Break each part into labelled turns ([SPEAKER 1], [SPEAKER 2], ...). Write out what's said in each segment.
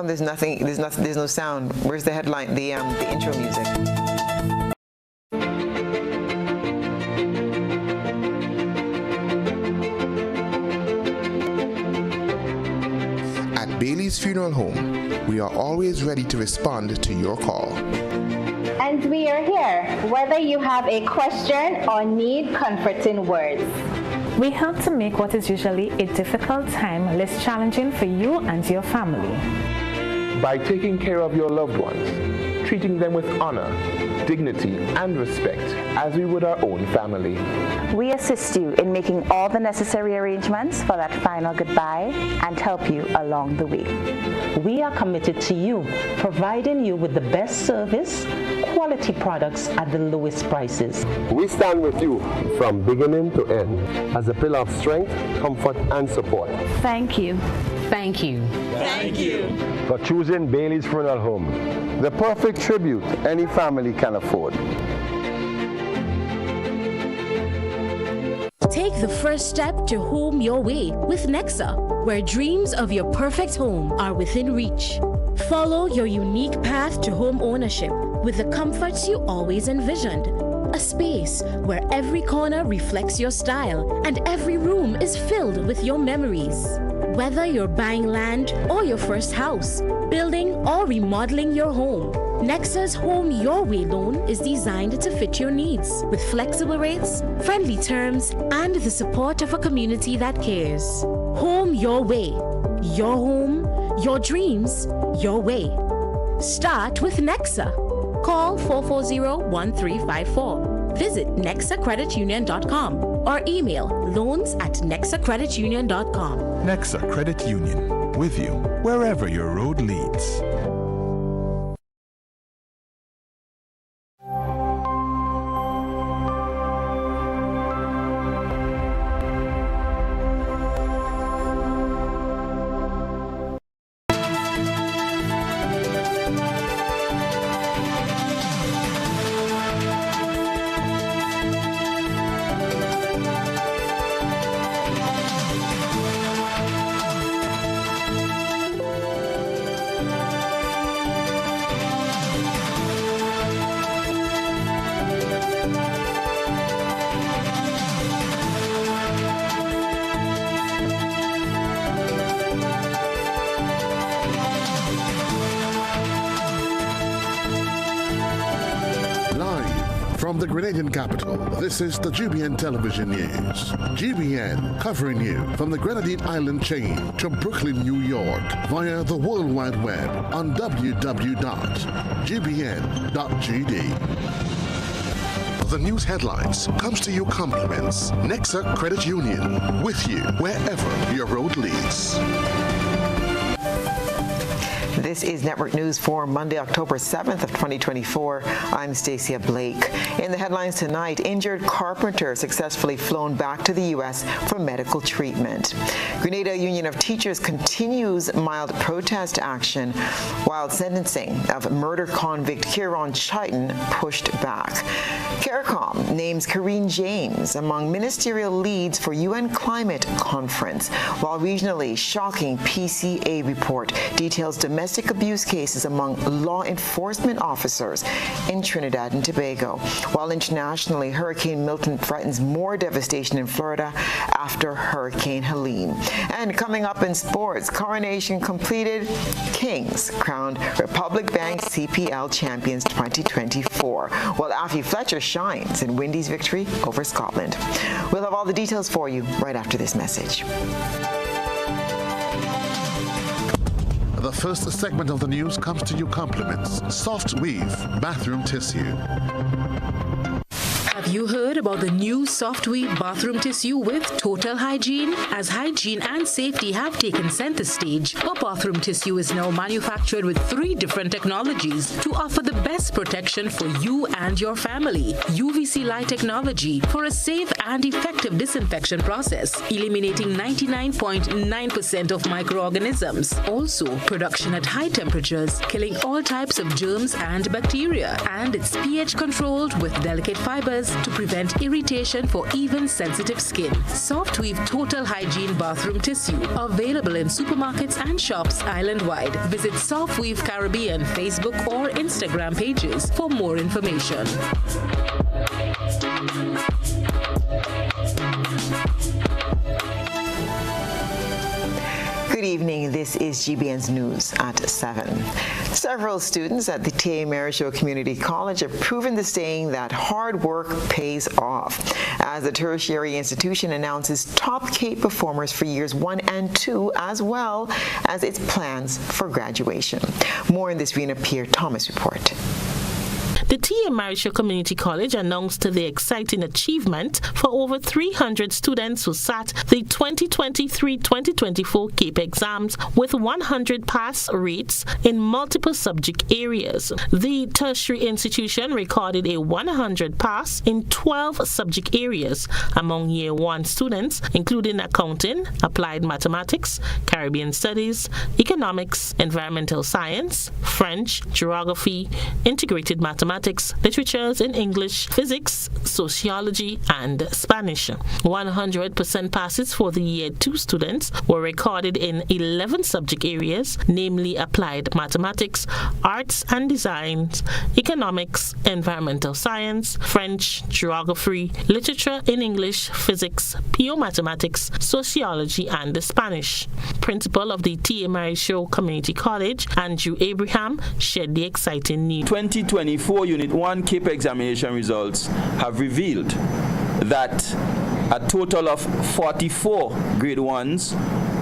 [SPEAKER 1] come there's nothing, there's no sound? Where's the headline, the intro music?
[SPEAKER 2] At Bailey's Funeral Home, we are always ready to respond to your call.
[SPEAKER 3] And we are here, whether you have a question or need comforting words.
[SPEAKER 4] We help to make what is usually a difficult time less challenging for you and your family.
[SPEAKER 5] By taking care of your loved ones, treating them with honor, dignity, and respect as we would our own family.
[SPEAKER 6] We assist you in making all the necessary arrangements for that final goodbye and help you along the way.
[SPEAKER 7] We are committed to you, providing you with the best service, quality products at the lowest prices.
[SPEAKER 8] We stand with you from beginning to end as a pillar of strength, comfort, and support.
[SPEAKER 4] Thank you.
[SPEAKER 9] Thank you.
[SPEAKER 8] Thank you for choosing Bailey's Funeral Home, the perfect tribute any family can afford.
[SPEAKER 10] Take the first step to home your way with Nexa, where dreams of your perfect home are within reach. Follow your unique path to home ownership with the comforts you always envisioned. A space where every corner reflects your style and every room is filled with your memories. Whether you're buying land or your first house, building or remodeling your home, Nexa's Home Your Way loan is designed to fit your needs with flexible rates, friendly terms, and the support of a community that cares. Home Your Way. Your home, your dreams, your way. Start with Nexa. Call 440-1354. Visit nexacreditunion.com or email loans@nexacreditunion.com.
[SPEAKER 11] Nexa Credit Union, with you wherever your road leads.
[SPEAKER 12] From the Grenadian capital, this is the GBN Television News. GBN covering you from the Grenadine Island chain to Brooklyn, New York, via the World Wide Web on www.gbn.gd. The news headlines comes to you compliments Nexa Credit Union, with you wherever your road leads.
[SPEAKER 1] This is Network News for Monday, October 7th of 2024. I'm Stacia Blake. In the headlines tonight, injured carpenter successfully flown back to the U.S. for medical treatment. Grenada Union of Teachers continues mild protest action, while sentencing of murder convict Kieron Chiton pushed back. CARICOM names Karine James among ministerial leads for UN Climate Conference, while regionally shocking PCA report details domestic abuse cases among law enforcement officers in Trinidad and Tobago, while internationally Hurricane Milton threatens more devastation in Florida after Hurricane Helene. And coming up in sports, coronation completed, Kings crowned Republic Bank CPL champions 2024, while Afi Fletcher shines in Windy's victory over Scotland. We'll have all the details for you right after this message.
[SPEAKER 12] The first segment of the news comes to you compliments Soft Weave Bathroom Tissue.
[SPEAKER 10] Have you heard about the new Soft Weave bathroom tissue with total hygiene? As hygiene and safety have taken center stage, our bathroom tissue is now manufactured with 3 different technologies to offer the best protection for you and your family. UVC light technology for a safe
[SPEAKER 9] and effective disinfection process, eliminating 99.9% of microorganisms. Also, production at high temperatures, killing all types of germs and bacteria, and it's pH controlled with delicate fibers to prevent irritation for even sensitive skin. Soft Weave Total Hygiene Bathroom Tissue, available in supermarkets and shops island-wide. Visit Soft Weave Caribbean Facebook or Instagram pages for more information.
[SPEAKER 1] Good evening. This is GBN's News at 7. Several students at the T.A. Marisho Community College have proven the saying that hard work pays off, as the tertiary institution announces top K performers for years 1 and 2, as well as its plans for graduation. More in this Rena Pierre Thomas report.
[SPEAKER 13] The T.A. Marisho Community College announced the exciting achievement for over 300 students who sat the 2023-2024 CAPE exams with 100 pass rates in multiple subject areas. The tertiary institution recorded a 100 pass in 12 subject areas among Year 1 students, including accounting, applied mathematics, Caribbean studies, economics, environmental science, French, geography, integrated mathematics, literatures in English, physics, sociology, and Spanish. 100% passes for the Year 2 students were recorded in 11 subject areas, namely applied mathematics, arts and design, economics, environmental science, French, geography, literature in English, physics, pure mathematics, sociology, and Spanish. Principal of the T.A. Marisho Community College, Andrew Abraham, shared the exciting news.
[SPEAKER 14] 2024 Unit 1 CAPE examination results have revealed that a total of 44 grade 1s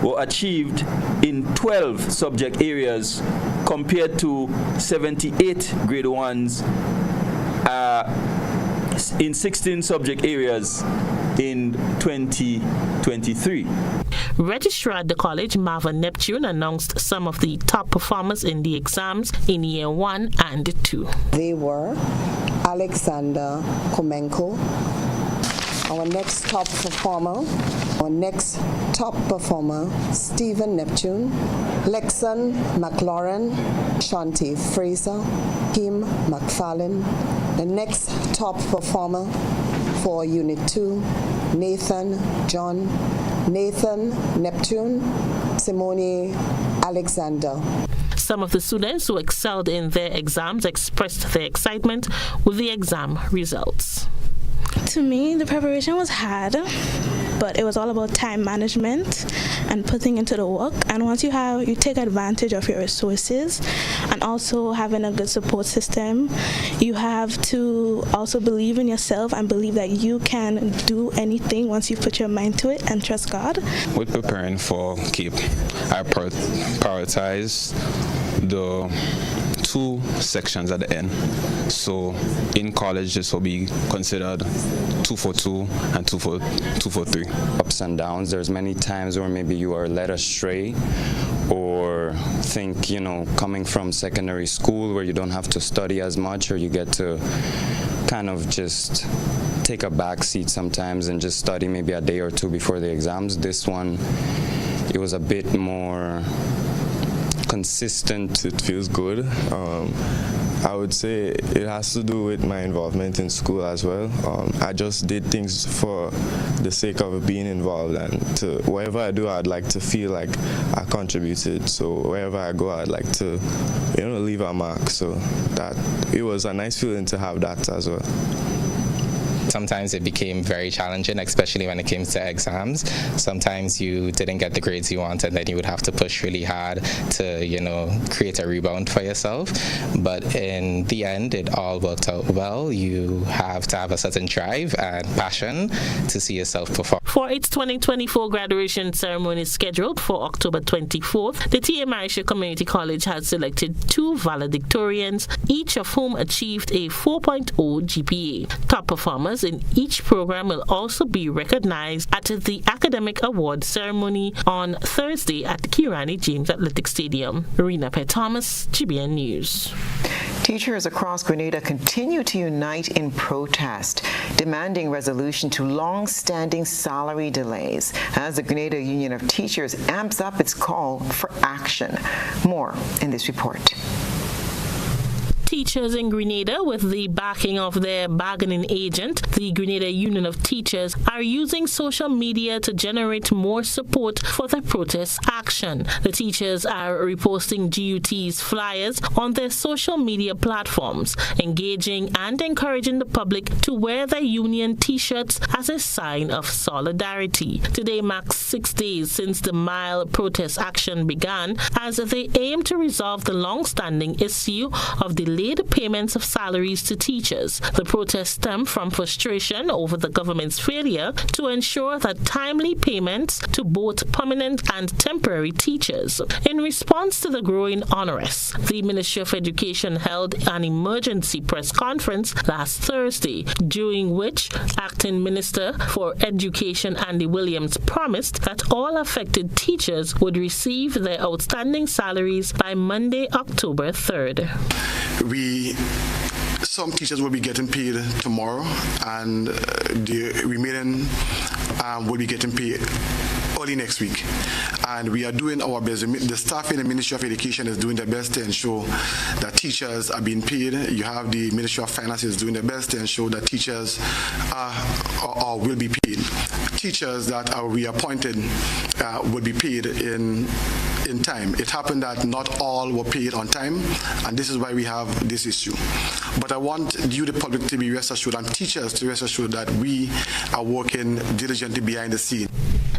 [SPEAKER 14] were achieved in 12 subject areas compared to 78 grade 1s in 16 subject areas in 2023.
[SPEAKER 13] Registrar at the college, Marvin Neptune, announced some of the top performers in the exams in Year 1 and 2.
[SPEAKER 15] They were Alexander Komenko, our next top performer, Stephen Neptune, Lexon McLaurin, Shanti Fraser, Kim McFarlane. The next top performer for Unit 2, Nathan Neptune, Simone Alexander.
[SPEAKER 13] Some of the students who excelled in their exams expressed their excitement with the exam results.
[SPEAKER 16] To me, the preparation was hard, but it was all about time management and putting into the work. And once you take advantage of your resources and also having a good support system, you have to also believe in yourself and believe that you can do anything once you put your mind to it and trust God.
[SPEAKER 17] With preparing for CAPE, I prioritize the 2 sections at the end. So in college, this will be considered 2 for 2 and 2 for 3.
[SPEAKER 18] Ups and downs. There's many times where maybe you are led astray or think, coming from secondary school where you don't have to study as much, or you get to kind of just take a back seat sometimes and just study maybe a day or 2 before the exams. This one, it was a bit more consistent.
[SPEAKER 19] It feels good. I would say it has to do with my involvement in school as well. I just did things for the sake of being involved, and wherever I do, I'd like to feel like I contributed. So wherever I go, I'd like to, leave a mark. So that it was a nice feeling to have that as well.
[SPEAKER 20] Sometimes it became very challenging, especially when it came to exams. Sometimes you didn't get the grades you wanted, and then you would have to push really hard to, create a rebound for yourself. But in the end, it all worked out well. You have to have a certain drive and passion to see yourself perform.
[SPEAKER 13] For its 2024 graduation ceremony scheduled for October 24th, the T.A. Marisho Community College has selected 2 valedictorians, each of whom achieved a 4.0 GPA. Top performers in each program will also be recognized at the Academic Award ceremony on Thursday at the Kirani James Athletic Stadium. Rena Pierre Thomas, GBN News.
[SPEAKER 1] Teachers across Grenada continue to unite in protest, demanding resolution to long-standing salary delays as the Grenada Union of Teachers amps up its call for action. More in this report.
[SPEAKER 13] Teachers in Grenada, with the backing of their bargaining agent, the Grenada Union of Teachers, are using social media to generate more support for the protest action. The teachers are reposting GUT's flyers on their social media platforms, engaging and encouraging the public to wear their union T-shirts as a sign of solidarity. Today marks 6 days since the mile protest action began, as they aim to resolve the long-standing issue of delayed payments of salaries to teachers. The protests stem from frustration over the government's failure to ensure that timely payments to both permanent and temporary teachers. In response to the growing unrest, the Ministry of Education held an emergency press conference last Thursday, during which Acting Minister for Education Andy Williams promised that all affected teachers would receive their outstanding salaries by Monday, October 3rd.
[SPEAKER 21] Some teachers will be getting paid tomorrow, and the remaining will be getting paid early next week. And we are doing our best. The staff in the Ministry of Education is doing their best to ensure that teachers are being paid. You have the Ministry of Finance is doing their best to ensure that teachers are will be paid. Teachers that are reappointed will be paid in time. It happened that not all were paid on time, and this is why we have this issue. But I want you, the public, to be rest assured, and teachers to rest assured, that we are working diligently behind the scene.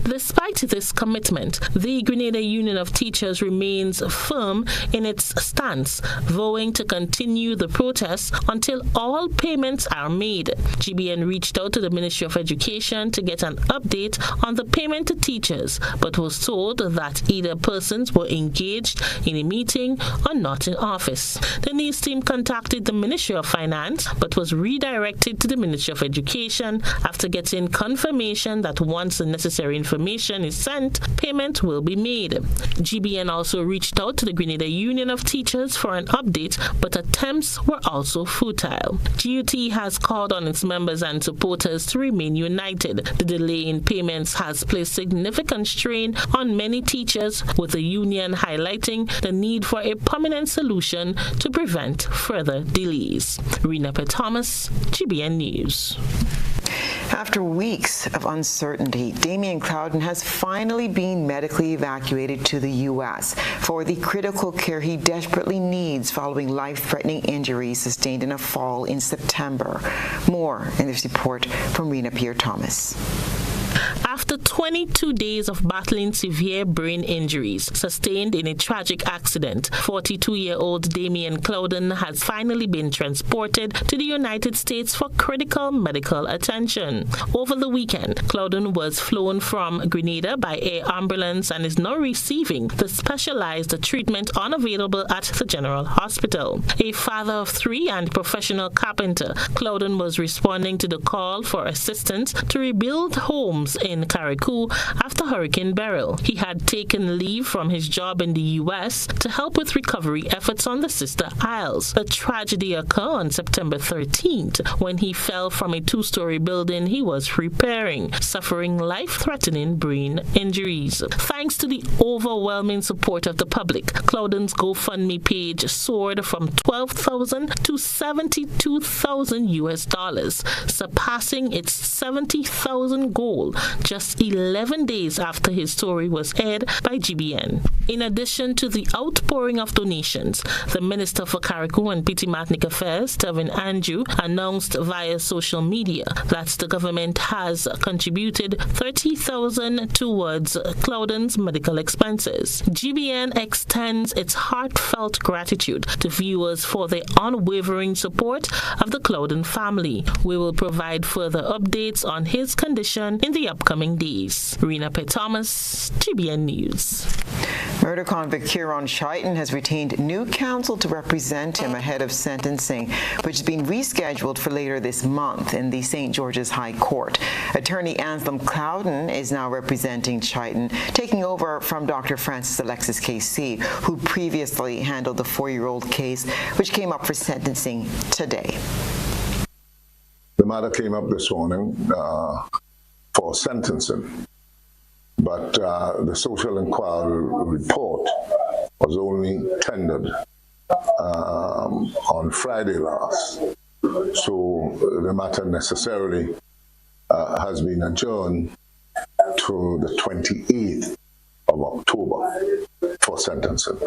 [SPEAKER 13] Despite this commitment, the Grenada Union of Teachers remains firm in its stance, vowing to continue the protests until all payments are made. GBN reached out to the Ministry of Education to get an update on the payment to teachers, but was told that either persons were engaged in a meeting or not in office. The news team contacted the Ministry of Finance, but was redirected to the Ministry of Education after getting confirmation that once the necessary information is sent, payment will be made. GBN also reached out to the Grenada Union of Teachers for an update, but attempts were also futile. GUT has called on its members and supporters to remain united. The delay in payments has placed significant strain on many teachers, with the union highlighting the need for a permanent solution to prevent further delays. Rena Thomas, GBN News.
[SPEAKER 1] After weeks of uncertainty, Damien Clouden has finally been medically evacuated to the U.S. for the critical care he desperately needs following life-threatening injuries sustained in a fall in September. More in this report from Rena Thomas.
[SPEAKER 13] After 22 days of battling severe brain injuries sustained in a tragic accident, 42-year-old Damien Clouden has finally been transported to the United States for critical medical attention. Over the weekend, Clouden was flown from Grenada by air ambulance and is now receiving the specialized treatment unavailable at the General Hospital. A father of 3 and professional carpenter, Clouden was responding to the call for assistance to rebuild homes in Carriacou after Hurricane Beryl. He had taken leave from his job in the U.S. to help with recovery efforts on the Sister Isles. The tragedy occurred on September 13th when he fell from a 2-story building he was repairing, suffering life-threatening brain injuries. Thanks to the overwhelming support of the public, Clouden's GoFundMe page soared from $12,000 to $72,000, surpassing its $70,000 goal just 11 days after his story was aired by GBN. In addition to the outpouring of donations, the Minister for Carriacou and Petit-Martinique Affairs, Tevin Andrew, announced via social media that the government has contributed $30,000 towards Clouden's medical expenses. GBN extends its heartfelt gratitude to viewers for their unwavering support of the Clouden family. We will provide further updates on his condition in the upcoming days. Rena Thomas, GBN News.
[SPEAKER 1] Murder convict Kieron Schuyten has retained new counsel to represent him ahead of sentencing, which has been rescheduled for later this month in the St. George's High Court. Attorney Anselm Clouden is now representing Schuyten, taking over from Dr. Francis Alexis KC, who previously handled the 4-year-old case, which came up for sentencing today.
[SPEAKER 2] The matter came up this morning for sentencing, but the social inquiry report was only tendered on Friday last. So the matter necessarily has been adjourned to the 28th of October for sentencing.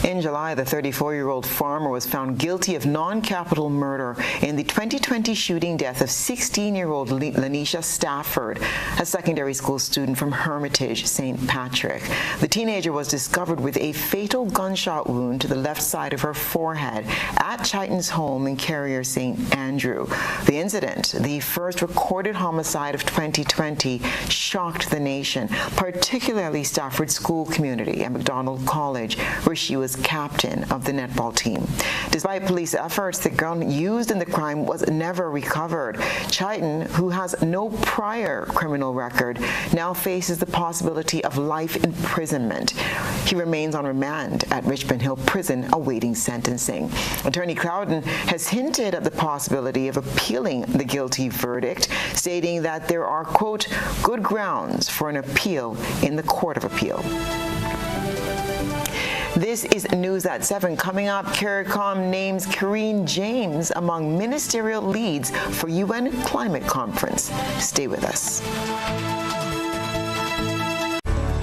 [SPEAKER 1] In July, the 34-year-old farmer was found guilty of non-capital murder in the 2020 shooting death of 16-year-old Lanisha Stafford, a secondary school student from Hermitage, St. Patrick. The teenager was discovered with a fatal gunshot wound to the left side of her forehead at Schuyten's home in Carrier, St. Andrew. The incident, the first recorded homicide of 2020, shocked the nation, particularly Stafford's school community and McDonald College, where she was captain of the netball team. Despite police efforts, the gun used in the crime was never recovered. Schuyten, who has no prior criminal record, now faces the possibility of life imprisonment. He remains on remand at Richmond Hill Prison awaiting sentencing. Attorney Clouden has hinted at the possibility of appealing the guilty verdict, stating that there are, quote, good grounds for an appeal in the Court of Appeal. This is News at 7. Coming up, CARICOM names Karine James among ministerial leads for UN Climate Conference. Stay with us.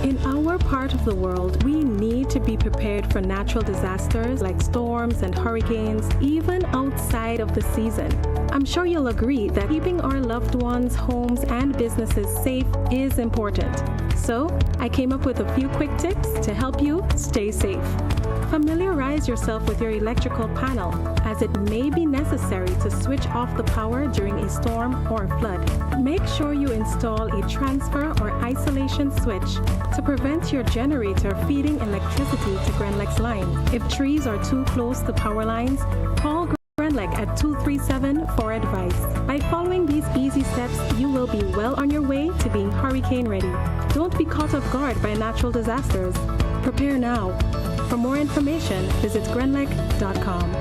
[SPEAKER 22] In our part of the world, we need to be prepared for natural disasters like storms and hurricanes, even outside of the season. I'm sure you'll agree that keeping our loved ones, homes, and businesses safe is important. So, I came up with a few quick tips to help you stay safe. Familiarize yourself with your electrical panel, as it may be necessary to switch off the power during a storm or flood. Make sure you install a transfer or isolation switch to prevent your generator feeding electricity to Grenlec's line. If trees are too close to power lines, call Grenlec at 237 for advice. By following these easy steps, you will be well on your way to being hurricane ready. Don't be caught off guard by natural disasters. Prepare now. For more information, visit grenlec.com.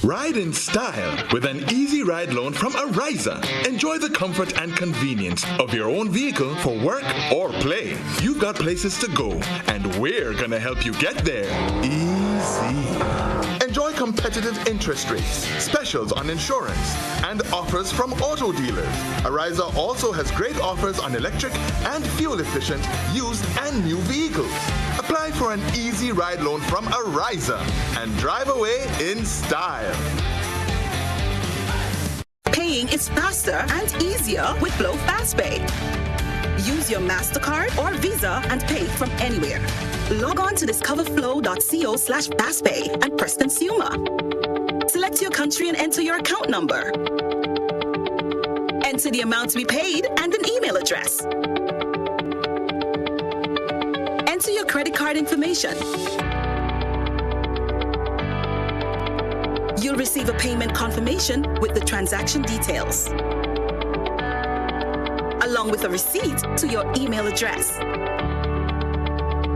[SPEAKER 11] Ride in style with an easy ride loan from Ariza. Enjoy the comfort and convenience of your own vehicle for work or play. You've got places to go, and we're gonna help you get there easy. Enjoy competitive interest rates, specials on insurance, and offers from auto dealers. Ariza also has great offers on electric and fuel-efficient used and new vehicles. Apply for an easy ride loan from Ariza and drive away in style.
[SPEAKER 23] Paying is faster and easier with Glow FastPay. Use your MasterCard or Visa and pay from anywhere. Log on to discoverflow.co/fastpay and press consumer. Select your country and enter your account number. Enter the amount to be paid and an email address. Enter your credit card information. You'll receive a payment confirmation with the transaction details, along with a receipt to your email address.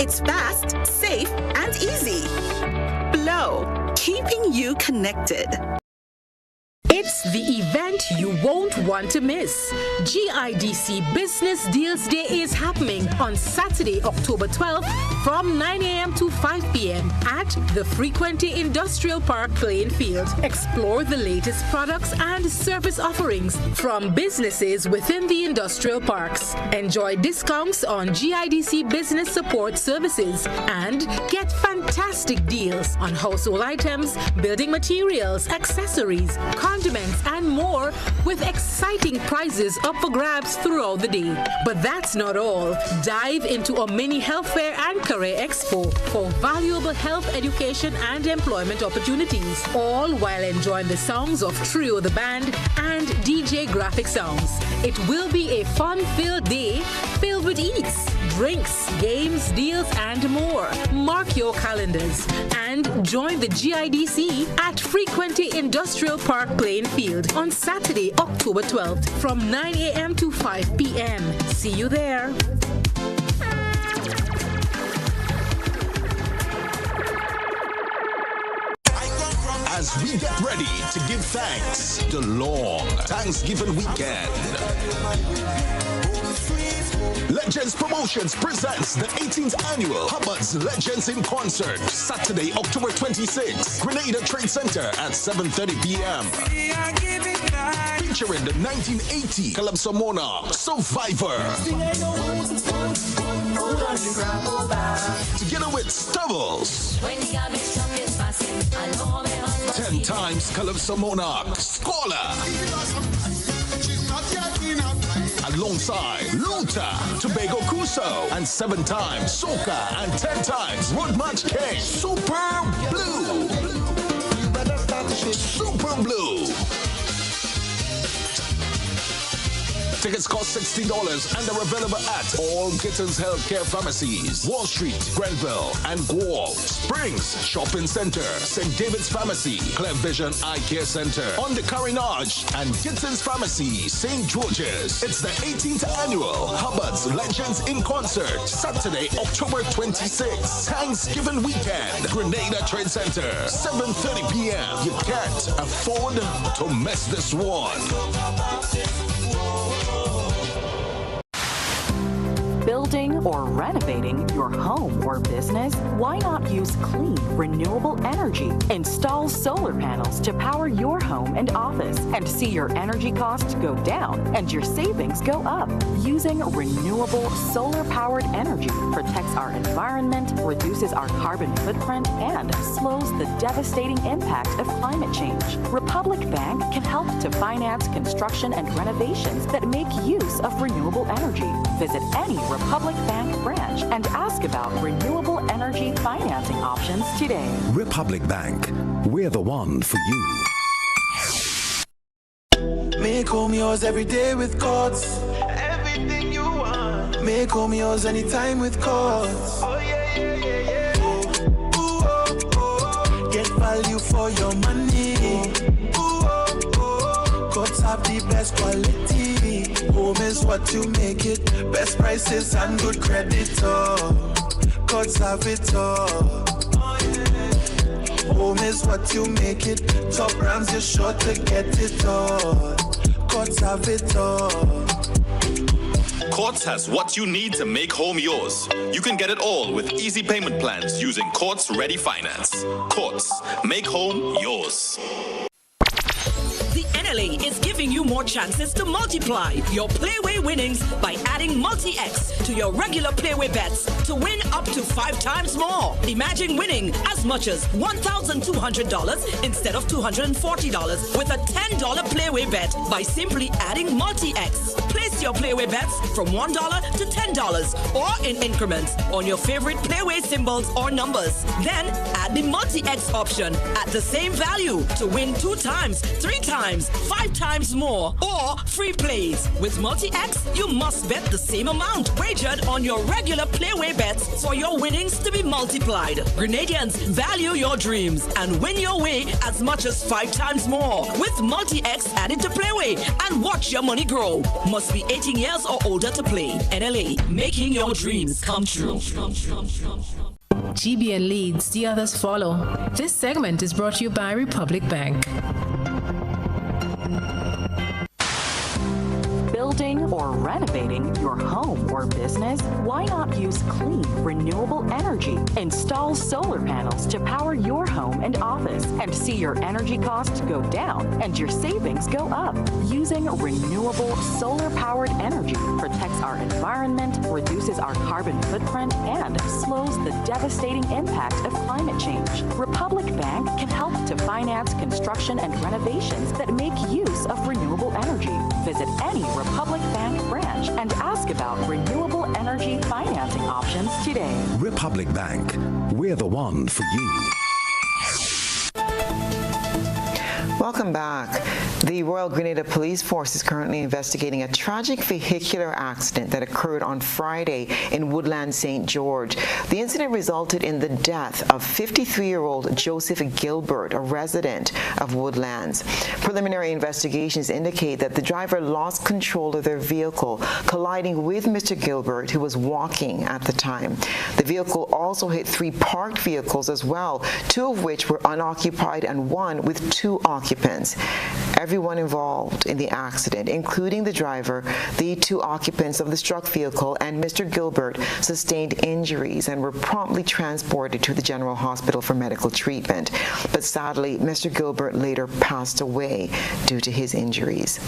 [SPEAKER 23] It's fast, safe, and easy. Flow, keeping you connected.
[SPEAKER 9] It's the event you won't want to miss. GIDC Business Deals Day is happening on Saturday, October 12th from 9 a.m. to 5 p.m. at the Frequency Industrial Park playing field. Explore the latest products and service offerings from businesses within the industrial parks. Enjoy discounts on GIDC business support services and get fantastic deals on household items, building materials, accessories, condiments, and more with exciting prizes up for grabs throughout the day. But that's not all. Dive into a mini health fair and career expo for valuable health, education, and employment opportunities, all while enjoying the songs of Trio the Band and DJ Graphic Songs. It will be a fun-filled day filled with eats, drinks, games, deals, and more. Mark your calendars and join the GIDC at Frequenty Industrial Park Plainfield on Saturday, October 12th from 9 a.m. to 5 p.m. See you there.
[SPEAKER 3] As we get ready to give thanks, the long Thanksgiving weekend. Legends Promotions presents the 18th annual Hubbard's Legends in Concert, Saturday, October 26th, Grenada Trade Center at 7:30 p.m. Featuring the 1980 Calypso Monarch Survivor. Together with Stubbles. 10 times Calypso Monarch Scholar. Alongside Luther, Tobago Kuso, and 7 times Soca and 10 times Road March King. Super Blue. Super Blue. Tickets cost $60 and are available at all Gittins Healthcare Pharmacies, Wall Street, Grenville, and Guelph, Springs Shopping Center, St. David's Pharmacy, Clef Vision Eye Care Center, on the Carinage, and Gittins Pharmacy, St. George's. It's the 18th annual Hubbard's Legends in Concert, Saturday, October 26th, Thanksgiving weekend, Grenada Trade Center, 7:30 p.m. You can't afford to miss this one.
[SPEAKER 5] Building or renovating your home or business? Why not use clean, renewable energy? Install solar panels to power your home and office and see your energy costs go down and your savings go up. Using renewable solar-powered energy protects our environment, reduces our carbon footprint, and slows the devastating impact of climate change. Republic Bank can help to finance construction and renovations that make use of renewable energy. Visit any Republic Bank branch and ask about renewable energy financing options today.
[SPEAKER 6] Republic Bank, we're the one for you.
[SPEAKER 24] Make home yours every day with Courts. Everything you want. Make home yours anytime with Courts. Oh yeah, yeah, yeah, yeah. Ooh, oh, oh. Get value for your money. Ooh, oh, oh. Courts have the best quality. Home is what you make it. Best prices and good credit. Courts have it all. Home is what you make it. Top brands, you're sure to get it all. Courts have it all.
[SPEAKER 25] Courts has what you need to make home yours. You can get it all with easy payment plans using Courts Ready Finance. Courts, make home yours.
[SPEAKER 26] The NLA is giving you more chances to multiply your Playway winnings by adding Multi-X to your regular Playway bets to win up to 5 times more. Imagine winning as much as $1,200 instead of $240 with a $10 Playway bet by simply adding Multi-X. Place your Playway bets from $1 to $10 or in increments on your favorite Playway symbols or numbers. Then add the Multi-X option at the same value to win 2 times, 3 times, 5 times more, or free plays. With Multi-X, you must bet the same amount wagered on your regular Playway bets for your winnings to be multiplied. Grenadians, value your dreams and win your way as much as 5 times more. With Multi-X added to Playway and watch your money grow. Must be 18 years or older to play. NLA, making your dreams come true.
[SPEAKER 9] GBN leads, the others follow. This segment is brought to you by Republic Bank.
[SPEAKER 5] Building or renovating your home or business? Why not use clean, renewable energy? Install solar panels to power your home and office and see your energy costs go down and your savings go up. Using renewable solar-powered energy protects our environment, reduces our carbon footprint, and slows the devastating impact of climate change. Republic Bank can help to finance construction and renovations that make use of renewable energy. Visit any Republic Bank branch and ask about renewable energy financing options today.
[SPEAKER 6] Republic Bank, we're the one for you.
[SPEAKER 1] Welcome back. The Royal Grenada Police Force is currently investigating a tragic vehicular accident that occurred on Friday in Woodland, St. George. The incident resulted in the death of 53-year-old Joseph Gilbert, a resident of Woodlands. Preliminary investigations indicate that the driver lost control of their vehicle, colliding with Mr. Gilbert, who was walking at the time. The vehicle also hit 3 parked vehicles as well, 2 of which were unoccupied and 1 with 2 occupants. Everyone involved in the accident, including the driver, the 2 occupants of the struck vehicle, and Mr. Gilbert, sustained injuries and were promptly transported to the General Hospital for medical treatment. But sadly, Mr. Gilbert later passed away due to his injuries.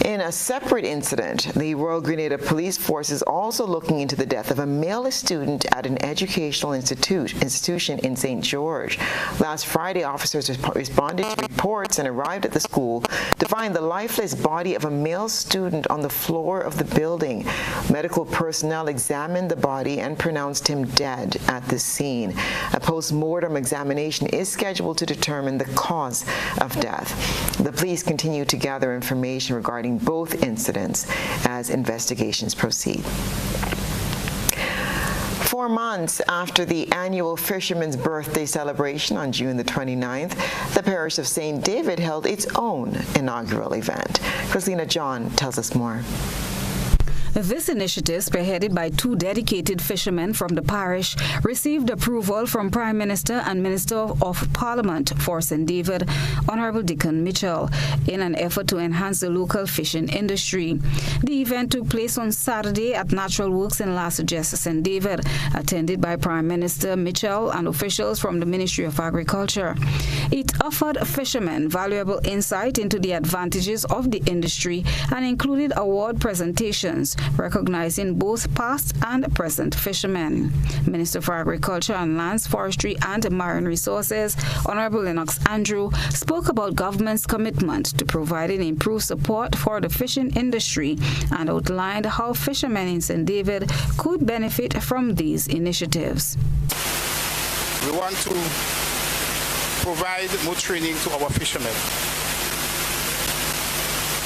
[SPEAKER 1] In a separate incident, the Royal Grenada Police Force is also looking into the death of a male student at an educational institution in St. George. Last Friday, officers responded to reports and arrived at the school to find the lifeless body of a male student on the floor of the building. Medical personnel examined the body and pronounced him dead at the scene. A post-mortem examination is scheduled to determine the cause of death. The police continue to gather information regarding both incidents as investigations proceed. 4 months after the annual Fisherman's Birthday celebration on June the 29th, the parish of St. David held its own inaugural event. Christina John tells us more.
[SPEAKER 4] This initiative, spearheaded by 2 dedicated fishermen from the parish, received approval from Prime Minister and Minister of Parliament for St. David, Honorable Dickon Mitchell, in an effort to enhance the local fishing industry. The event took place on Saturday at Natural Works in La Sagesse, St. David, attended by Prime Minister Mitchell and officials from the Ministry of Agriculture. It offered fishermen valuable insight into the advantages of the industry and included award presentations recognizing both past and present fishermen. Minister for Agriculture and Lands, Forestry and Marine Resources, Honorable Lennox Andrew, spoke about government's commitment to providing improved support for the fishing industry and outlined how fishermen in St. David could benefit from these initiatives.
[SPEAKER 7] We want to provide more training to our fishermen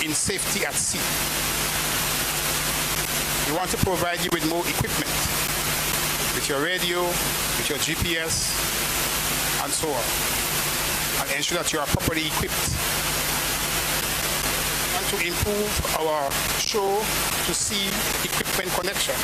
[SPEAKER 7] in safety at sea. We want to provide you with more equipment, with your radio, with your GPS, and so on, and ensure that you are properly equipped. We want to improve our shore to sea equipment connection.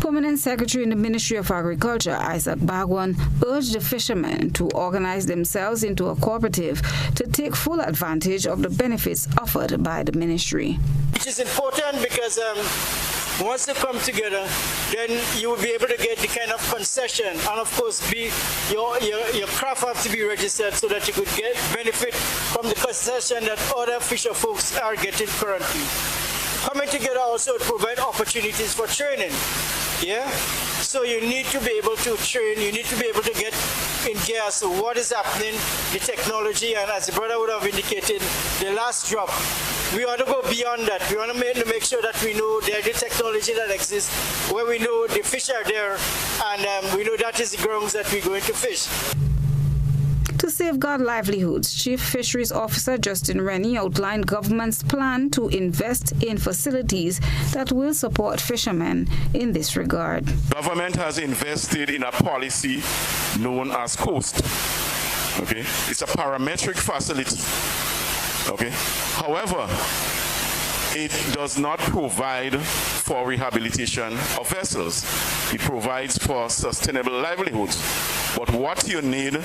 [SPEAKER 4] Permanent Secretary in the Ministry of Agriculture, Isaac Bagwan, urged the fishermen to organize themselves into a cooperative to take full advantage of the benefits offered by the ministry.
[SPEAKER 8] Which is important because once you come together, then you will be able to get the kind of concession, and of course, your craft have to be registered so that you could get benefit from the concession that other fisher folks are getting currently. Coming together also provide opportunities for training. Yeah, so you need to be able to train, you need to be able to get in gear as to what is happening, the technology, and as the brother would have indicated, the last drop. We want to go beyond that. We want to make sure that we know the technology that exists, where we know the fish are there, and we know that is the grounds that we're going to fish.
[SPEAKER 4] To safeguard livelihoods, Chief Fisheries Officer Justin Rennie outlined government's plan to invest in facilities that will support fishermen in this regard.
[SPEAKER 7] Government has invested in a policy known as COAST. Okay, it's a parametric facility. Okay, however,
[SPEAKER 10] it does not provide for rehabilitation of vessels. It provides for sustainable livelihoods. But what you need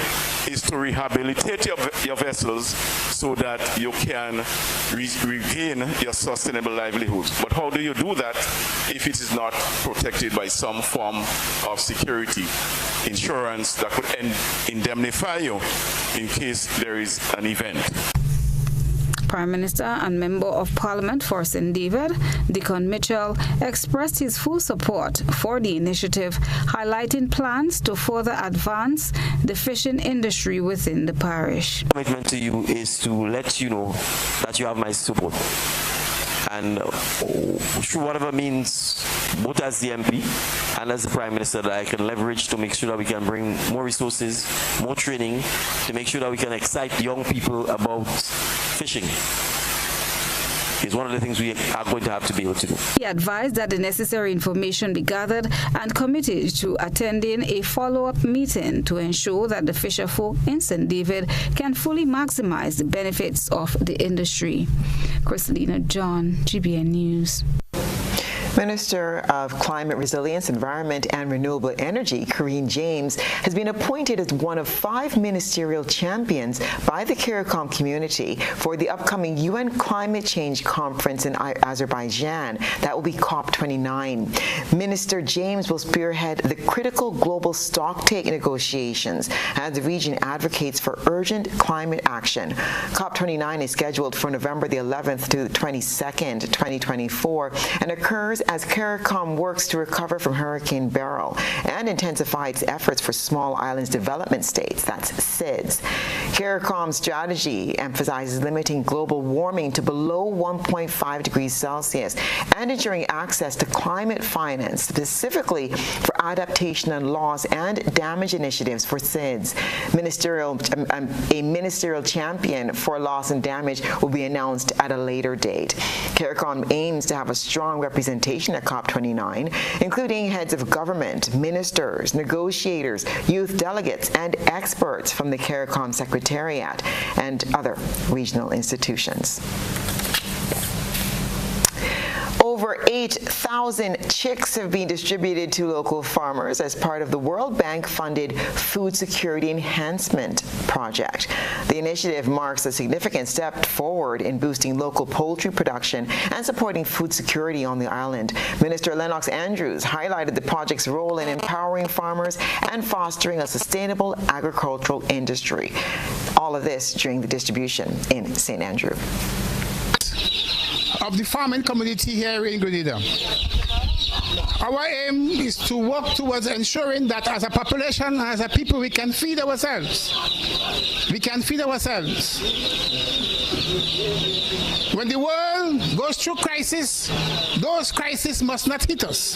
[SPEAKER 10] is to rehabilitate your vessels so that you can regain your sustainable livelihoods. But how do you do that if it is not protected by some form of security, insurance that could indemnify you in case there is an event?
[SPEAKER 4] Prime Minister and Member of Parliament for St. David, Deacon Mitchell, expressed his full support for the initiative, highlighting plans to further advance the fishing industry within the parish.
[SPEAKER 12] My commitment to you is to let you know that you have my support. And through whatever means, both as the MP and as the Prime Minister, that I can leverage to make sure that we can bring more resources, more training, to make sure that we can excite young people about fishing, is one of the things we are going to have to be able to do.
[SPEAKER 4] He advised that the necessary information be gathered and committed to attending a follow-up meeting to ensure that the fisherfolk in St. David can fully maximize the benefits of the industry. Christelina John, GBN News.
[SPEAKER 1] Minister of Climate Resilience, Environment and Renewable Energy, Karine James, has been appointed as one of 5 ministerial champions by the CARICOM community for the upcoming UN Climate Change Conference in Azerbaijan. That will be COP29. Minister James will spearhead the critical global stocktake negotiations as the region advocates for urgent climate action. COP29 is scheduled for November the 11th to the 22nd, 2024, and occurs as CARICOM works to recover from Hurricane Beryl and intensify its efforts for Small Islands Development States, that's SIDS. CARICOM's strategy emphasizes limiting global warming to below 1.5 degrees Celsius and ensuring access to climate finance, specifically for adaptation and loss and damage initiatives for SIDS. A ministerial champion for loss and damage will be announced at a later date. CARICOM aims to have a strong representation at COP29, including heads of government, ministers, negotiators, youth delegates, and experts from the CARICOM Secretariat and other regional institutions. Over 8,000 chicks have been distributed to local farmers as part of the World Bank-funded Food Security Enhancement Project. The initiative marks a significant step forward in boosting local poultry production and supporting food security on the island. Minister Lennox Andrews highlighted the project's role in empowering farmers and fostering a sustainable agricultural industry. All of this during the distribution in St. Andrew.
[SPEAKER 7] Of the farming community here in Grenada. Our aim is to work towards ensuring that as a population, as a people, we can feed ourselves. We can feed ourselves. When the world goes through crisis, those crises must not hit us.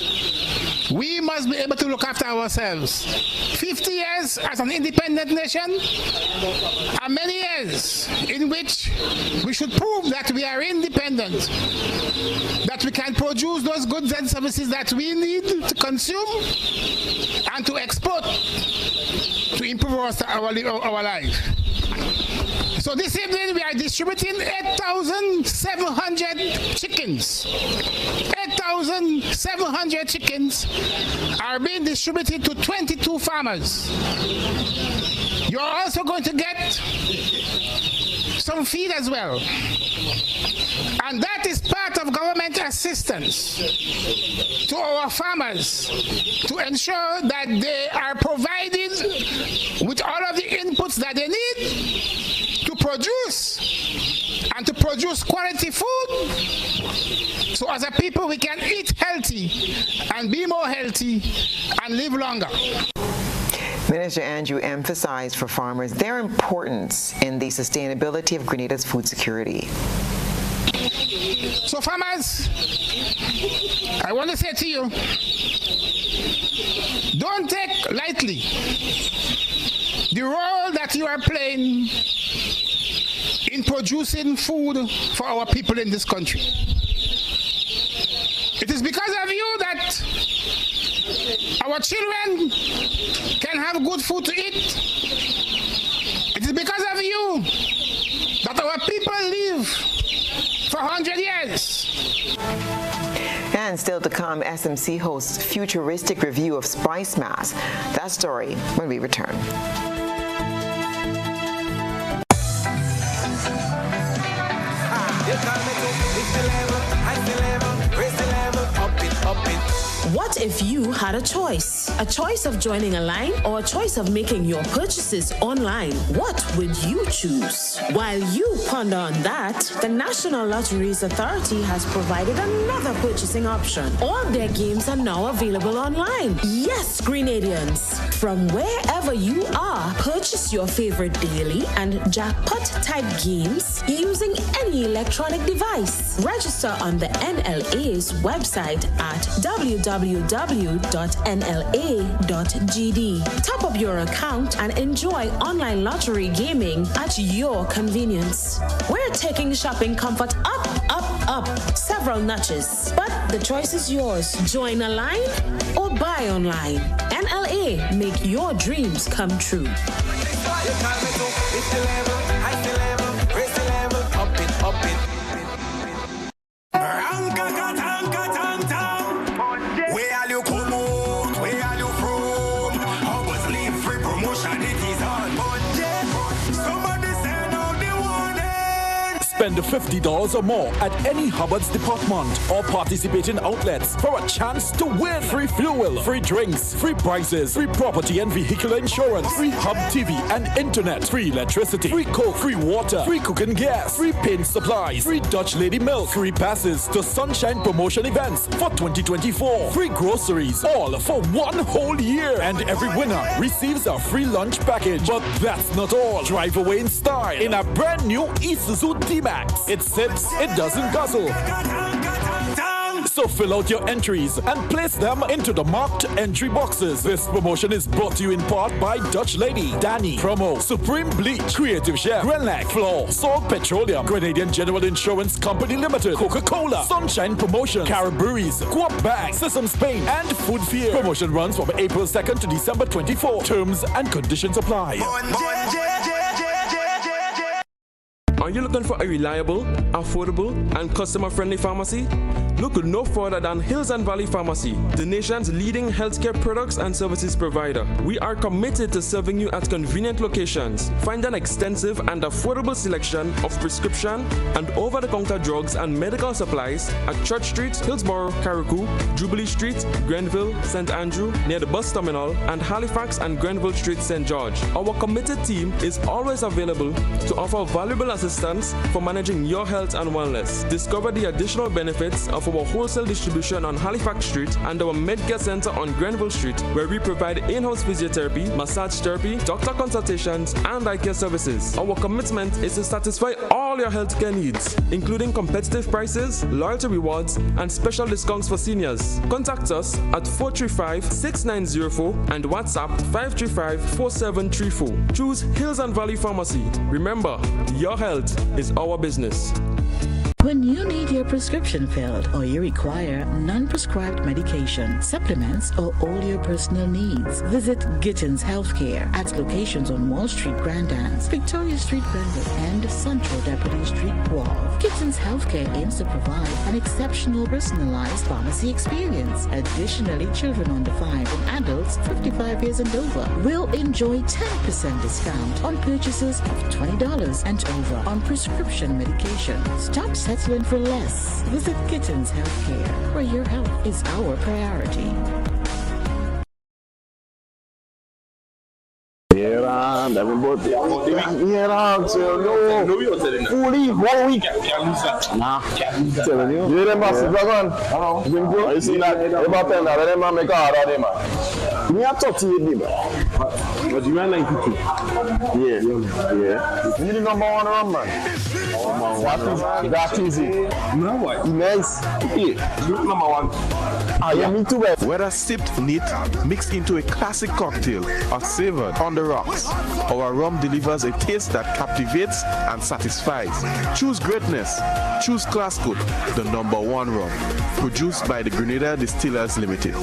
[SPEAKER 7] We must be able to look after ourselves. 50 years as an independent nation are many years in which we should prove that we are independent, that we can produce those goods and services that we need to consume and to export to improve our life. So this evening we are distributing 8,700 chickens. 8,700 chickens are being distributed to 22 farmers. You're also going to get some feed as well. And that is part of government assistance to our farmers to ensure that they are provided with all of the inputs that they need to produce and to produce quality food. So as a people we can eat healthy and be more healthy and live longer.
[SPEAKER 1] Minister Andrew emphasized for farmers their importance in the sustainability of Grenada's food security.
[SPEAKER 7] So farmers, I want to say to you, don't take lightly the role that you are playing in producing food for our people in this country. It is because of you that our children can have good food to eat. It is because of you that our people live for 100 years.
[SPEAKER 1] And still to come, SMC hosts futuristic review of Spice Mass. That story when we return.
[SPEAKER 26] What if you had a choice? A choice of joining a line or a choice of making your purchases online? What would you choose? While you ponder on that, the National Lotteries Authority has provided another purchasing option. All their games are now available online. Yes, Grenadians. From wherever you are, purchase your favorite daily and jackpot-type games using any electronic device. Register on the NLA's website at www.nla.gd. Top up your account and enjoy online lottery gaming at your convenience. We're taking shopping comfort up, several notches. But the choice is yours. Join a line or buy online. NLA, make your dreams come true.
[SPEAKER 14] Spend $50 or more at any Hubbard's department or participating outlets for a chance to win free fuel, free drinks, free prizes, free property and vehicle insurance, free Hub TV and internet, free electricity, free coke, free water, free cooking gas, free paint supplies, free Dutch Lady milk, free passes to Sunshine promotion events for 2024, free groceries, all for one whole year, and every winner receives a free lunch package. But that's not all. Drive away in style in a brand new Isuzu D-Max. It sips, it doesn't guzzle. So fill out your entries and place them into the marked entry boxes. This promotion is brought to you in part by Dutch Lady, Danny, Promo, Supreme Bleach, Creative Chef, Grenlac, Floor, Salt Petroleum, Grenadian General Insurance Company Limited, Coca-Cola, Sunshine Promotion, Caribberies, Coop Bank, Sesame Spain, and Food Fear. Promotion runs from April 2nd to December 24. Terms and conditions apply.
[SPEAKER 15] Are you looking for a reliable, affordable, and customer-friendly pharmacy? Look no further than Hills and Valley Pharmacy, the nation's leading healthcare products and services provider. We are committed to serving you at convenient locations. Find an extensive and affordable selection of prescription and over-the-counter drugs and medical supplies at Church Street, Hillsborough, Carriacou, Jubilee Street, Grenville, St. Andrew, near the bus terminal, and Halifax and Grenville Street, St. George. Our committed team is always available to offer valuable assistance for managing your health and wellness. Discover the additional benefits of our wholesale distribution on Halifax Street and our Medcare Center on Grenville Street, where we provide in-house physiotherapy, massage therapy, doctor consultations, and eye care services. Our commitment is to satisfy all your healthcare needs, including competitive prices, loyalty rewards, and special discounts for seniors. Contact us at 435-6904 and WhatsApp 535-4734. Choose Hills and Valley Pharmacy. Remember, your health is our business.
[SPEAKER 16] When you need your prescription filled or you require non-prescribed medication, supplements, or all your personal needs, visit Gittins Healthcare at locations on Wall Street, Grand Anse, Victoria Street, Grenville, and Central Deputy Street, Wharf. Gittins Healthcare aims to provide an exceptional personalized pharmacy experience. Additionally, children under 5 and adults 55 years and over will enjoy 10% discount on purchases of $20 and over on prescription medication. Stop settling for less. Visit Gittins Healthcare, where your health is our priority.
[SPEAKER 17] Yeah, everybody. Yeah, so no. Fully 1 week. Nah, telling you. You them massive dragon. You see that? About 10 now, them make a hard of them. Me a 38 man. But you are 92. Yeah. You the number one run, man. That is it. No what? Nice. Yeah. You number one. Yeah, me too.
[SPEAKER 18] Whether sipped neat, mixed into a classic cocktail, or savored on the rocks, our rum delivers a taste that captivates and satisfies. Choose greatness. Choose Classcoat, the number one rum. Produced by the Grenada Distillers Limited.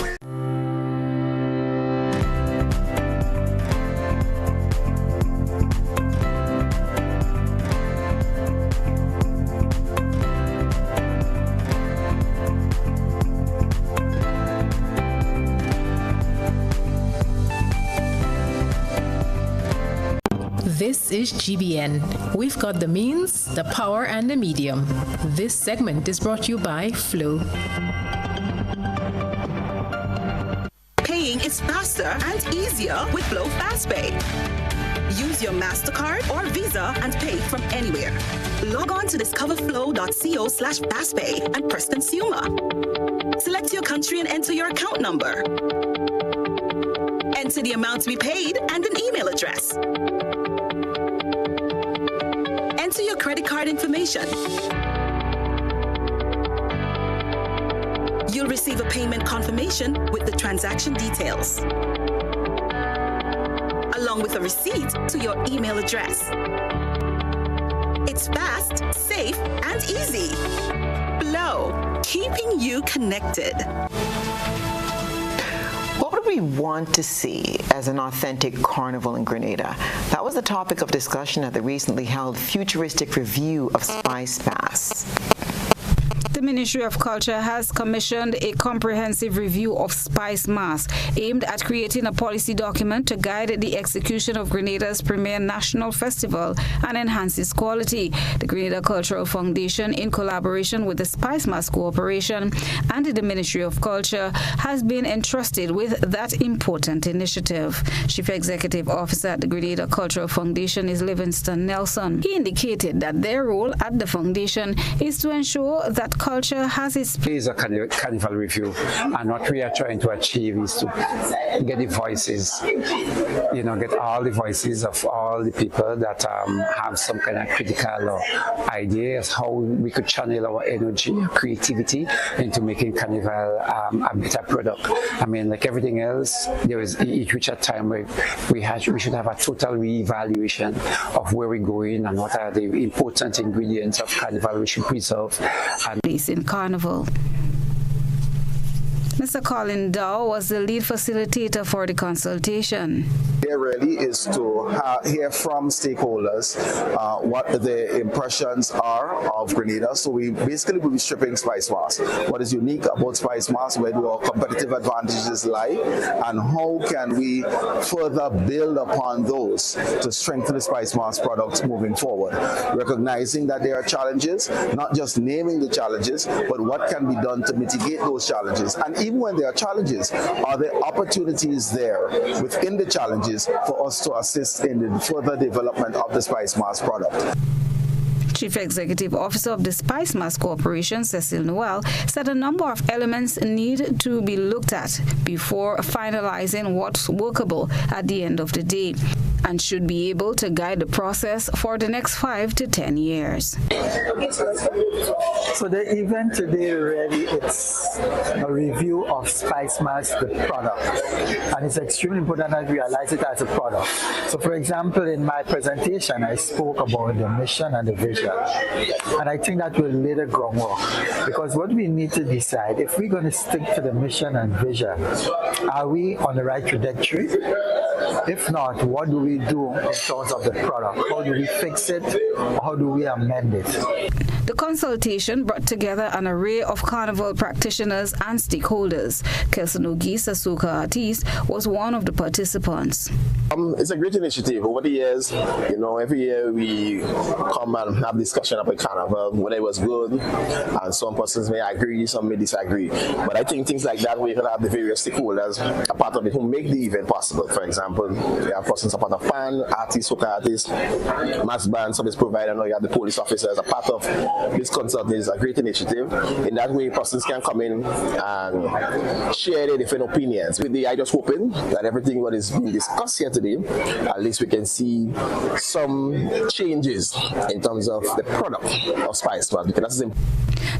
[SPEAKER 2] This is GBN. We've got the means, the power, and the medium. This segment is brought to you by Flow.
[SPEAKER 23] Paying is faster and easier with Flow FastPay. Use your MasterCard or Visa and pay from anywhere. Log on to discoverflow.co/fastpay and press consumer. Select your country and enter your account number. Enter the amount to be paid and an email address. Enter your credit card information. You'll receive a payment confirmation with the transaction details, along with a receipt to your email address. It's fast, safe, and easy. Flow, keeping you connected.
[SPEAKER 1] What would we want to see as an authentic carnival in Grenada? That was the topic of discussion at the recently held futuristic review of Spice Mass.
[SPEAKER 4] The Ministry of Culture has commissioned a comprehensive review of Spice Mass aimed at creating a policy document to guide the execution of Grenada's premier national festival and enhance its quality. The Grenada Cultural Foundation, in collaboration with the Spice Mass Corporation and the Ministry of Culture, has been entrusted with that important initiative. Chief Executive Officer at the Grenada Cultural Foundation is Livingston Nelson. He indicated that their role at the foundation is to ensure that culture has its
[SPEAKER 13] place. A carnival review, and what we are trying to achieve is to get the voices, get all the voices of all the people that have some kind of critical or ideas how we could channel our energy, creativity into making carnival a better product. I mean, like everything else, there is each reach a time where we should have a total re-evaluation of where we're going and what are the important ingredients of carnival we should preserve. And
[SPEAKER 4] in Carnival. Mr. Colin Dow was the lead facilitator for the consultation.
[SPEAKER 19] Here really is to hear from stakeholders what the impressions are of Grenada. So we basically will be stripping Spice Mass. What is unique about Spice Mass, where do our competitive advantages lie, and how can we further build upon those to strengthen the Spice Mass products moving forward. Recognizing that there are challenges, not just naming the challenges, but what can be done to mitigate those challenges. And even when there are challenges, are there opportunities there within the challenges for us to assist in the further development of the Spice Mass product?
[SPEAKER 4] Chief Executive Officer of the Spice Mass Corporation, Cecile Noel, said a number of elements need to be looked at before finalizing what's workable at the end of the day, and should be able to guide the process for the next 5 to 10 years.
[SPEAKER 20] So the event today really it's a review of Spice Mass, the product, and it's extremely important that we realize it as a product. So for example, in my presentation, I spoke about the mission and the vision, and I think that will lay the groundwork, because what we need to decide, if we're going to stick to the mission and vision, are we on the right trajectory? If not, what do we do in terms of the product? How do we fix it? Or how do we amend it?
[SPEAKER 4] The consultation brought together an array of carnival practitioners and stakeholders. Kelson Ogis, a soca artist, was one of the participants.
[SPEAKER 19] It's a great initiative. Over the years, every year we come and have discussion about carnival, whether it was good, and some persons may agree, some may disagree. But I think things like that, we can have the various stakeholders a part of it who make the event possible. For example, we have persons a part of fan, artists, soca artists, mass band, service provider, now you have the police officers a part of this concert. Is a great initiative. In that way, persons can come in and share their different opinions. With the idea, just hoping that everything what is being discussed here today, at least we can see some changes in terms of the product of Spice Mass, because that's important.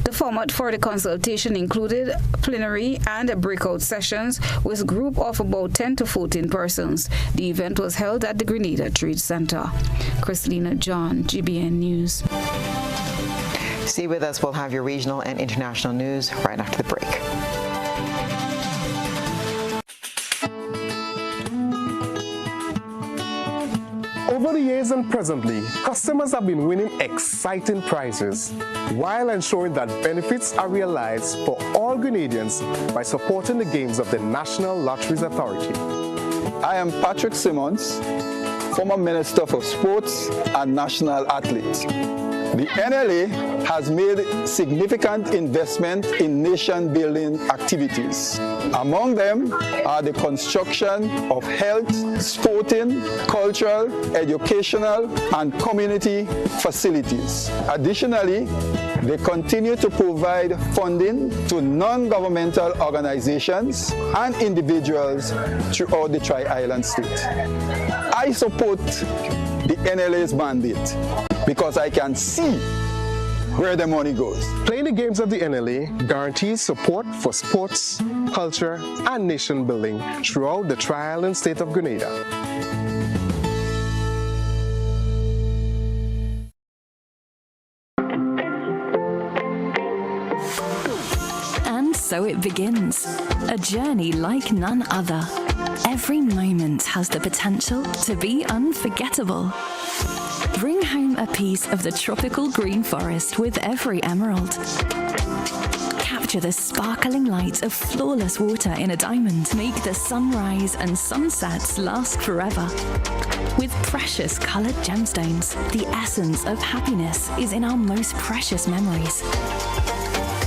[SPEAKER 4] The format for the consultation included plenary and breakout sessions with a group of about 10 to 14 persons. The event was held at the Grenada Trade Center. Christina John, GBN News.
[SPEAKER 1] Stay with us. We'll have your regional and international news right after the break.
[SPEAKER 18] Over the years and presently, customers have been winning exciting prizes while ensuring that benefits are realized for all Grenadians by supporting the games of the National Lotteries Authority.
[SPEAKER 21] I am Patrick Simmons,
[SPEAKER 3] former Minister for Sports and National Athlete. The NLA has made significant investment in nation-building activities. Among them are the construction of health, sporting, cultural, educational, and community facilities. Additionally, they continue to provide funding to non-governmental organizations and individuals throughout the Tri-Island state. I support the NLA's mandate because I can see where the money goes.
[SPEAKER 11] Playing the games of the NLA guarantees support for sports, culture, and nation building throughout the Tri-Island state of Grenada.
[SPEAKER 21] And so it begins, a journey like none other. Every moment has the potential to be unforgettable. Bring home a piece of the tropical green forest with every emerald. Capture the sparkling light of flawless water in a diamond. Make the sunrise and sunsets last forever. With precious colored gemstones, the essence of happiness is in our most precious memories.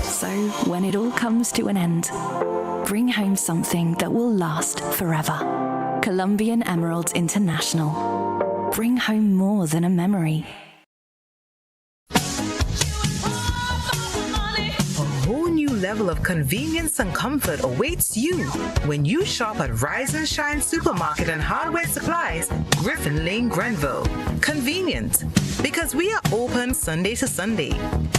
[SPEAKER 21] So when it all comes to an end, bring home something that will last forever. Colombian Emeralds International. Bring home more than a memory.
[SPEAKER 22] A whole new level of convenience and comfort awaits you when you shop at Rise and Shine Supermarket and Hardware Supplies, Griffin Lane, Grenville. Convenient, because we are open Sunday to Sunday.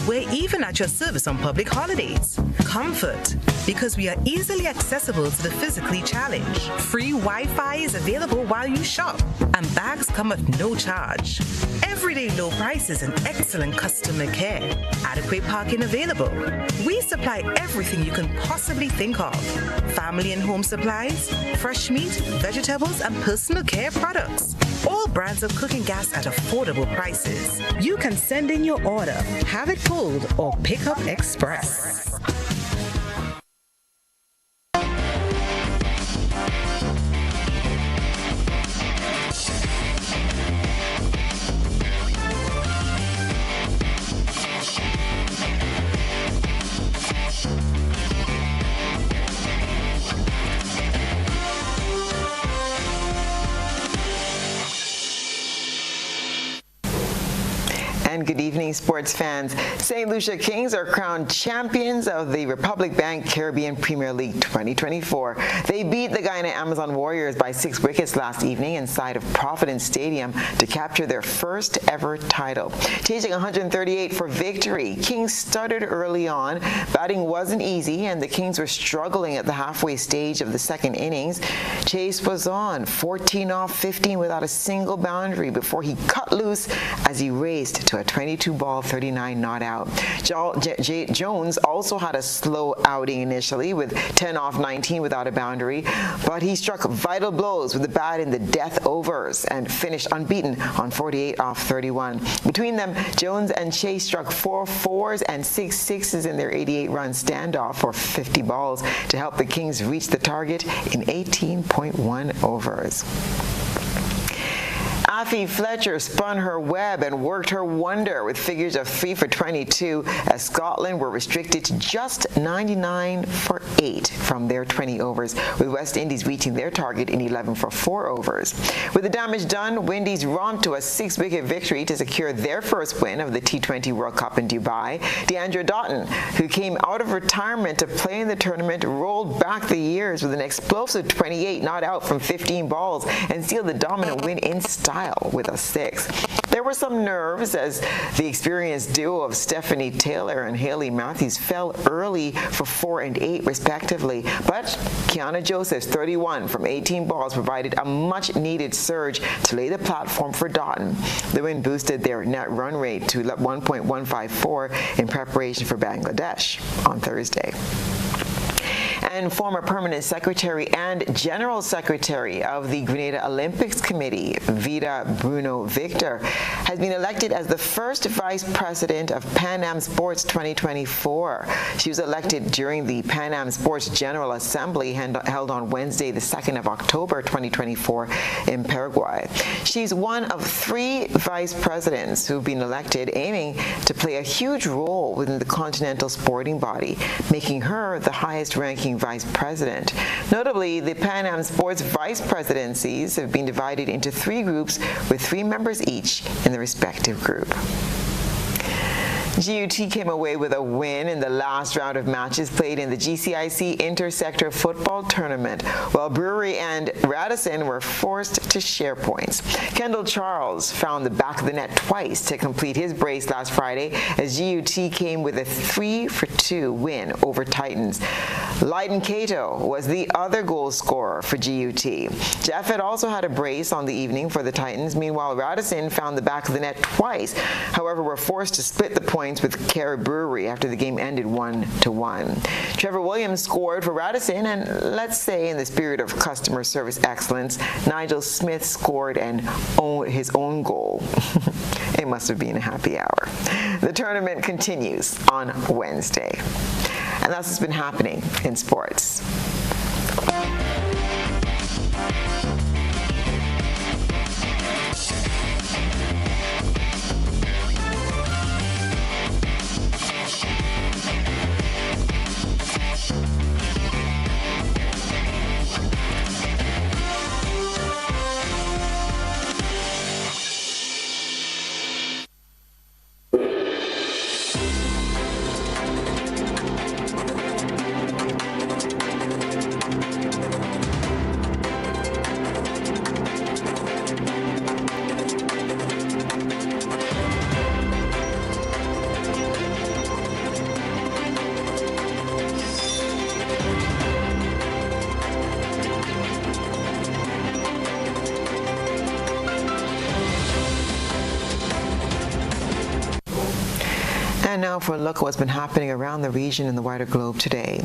[SPEAKER 22] We're even at your service on public holidays. Comfort, because we are easily accessible to the physically challenged. Free Wi-Fi is available while you shop, and bags come at no charge. Everyday low prices and excellent customer care. Adequate parking available. We supply everything you can possibly think of. Family and home supplies, fresh meat, vegetables, and personal care products. All brands of cooking gas at affordable prices. You can send in your order, have it pulled, or pick up express.
[SPEAKER 1] And good evening, sports fans. St. Lucia Kings are crowned champions of the Republic Bank Caribbean Premier League 2024. They beat the Guyana Amazon Warriors by 6 wickets last evening inside of Providence Stadium to capture their first ever title. Chasing 138 for victory, Kings started early on. Batting wasn't easy, and the Kings were struggling at the halfway stage of the second innings. Chase was on, 14 off 15 without a single boundary before he cut loose as he raced to a 22-ball, 39 not out. Jones also had a slow outing initially with 10 off 19 without a boundary, but he struck vital blows with the bat in the death overs and finished unbeaten on 48 off 31. Between them, Jones and Chase struck 4 fours and 6 sixes in their 88-run standoff for 50 balls to help the Kings reach the target in 18.1 overs. Afi Fletcher spun her web and worked her wonder with figures of 3 for 22 as Scotland were restricted to just 99 for 8 from their 20 overs, with West Indies reaching their target in 11 for 4 overs. With the damage done, Windies romped to a 6-wicket victory to secure their first win of the T20 World Cup in Dubai. Deandra Doughton, who came out of retirement to play in the tournament, rolled back the years with an explosive 28 not out from 15 balls and sealed the dominant win in style with a 6. There were some nerves as the experienced duo of Stephanie Taylor and Hayley Matthews fell early for 4 and 8 respectively, but Kiana Joseph's 31 from 18 balls provided a much-needed surge to lay the platform for Doughton. The win boosted their net run rate to 1.154 in preparation for Bangladesh on Thursday. And former permanent secretary and general secretary of the Grenada Olympics Committee, Vida Bruno Victor, has been elected as the first vice president of Pan Am Sports 2024. She was elected during the Pan Am Sports General Assembly held on Wednesday, the 2nd of October 2024 in Paraguay. She's one of 3 vice presidents who've been elected, aiming to play a huge role within the continental sporting body, making her the highest-ranking vice president. Notably, the Pan Am Sports vice presidencies have been divided into 3 groups with 3 members each in the respective group. GUT came away with a win in the last round of matches played in the GCIC Inter-Sector Football Tournament, while Brewery and Radisson were forced to share points. Kendall Charles found the back of the net twice to complete his brace last Friday as GUT came with a 3-for-2 win over Titans. Lyden Cato was the other goal scorer for GUT. Jeffett also had a brace on the evening for the Titans. Meanwhile, Radisson found the back of the net twice, however, were forced to split the points with Kerry Brewery after the game ended 1-1. Trevor Williams scored for Radisson, and let's say in the spirit of customer service excellence, Nigel Smith scored his own goal. It must have been a happy hour. The tournament continues on Wednesday. And that's what's been happening in sports. And now for a look at what's been happening around the region and the wider globe today.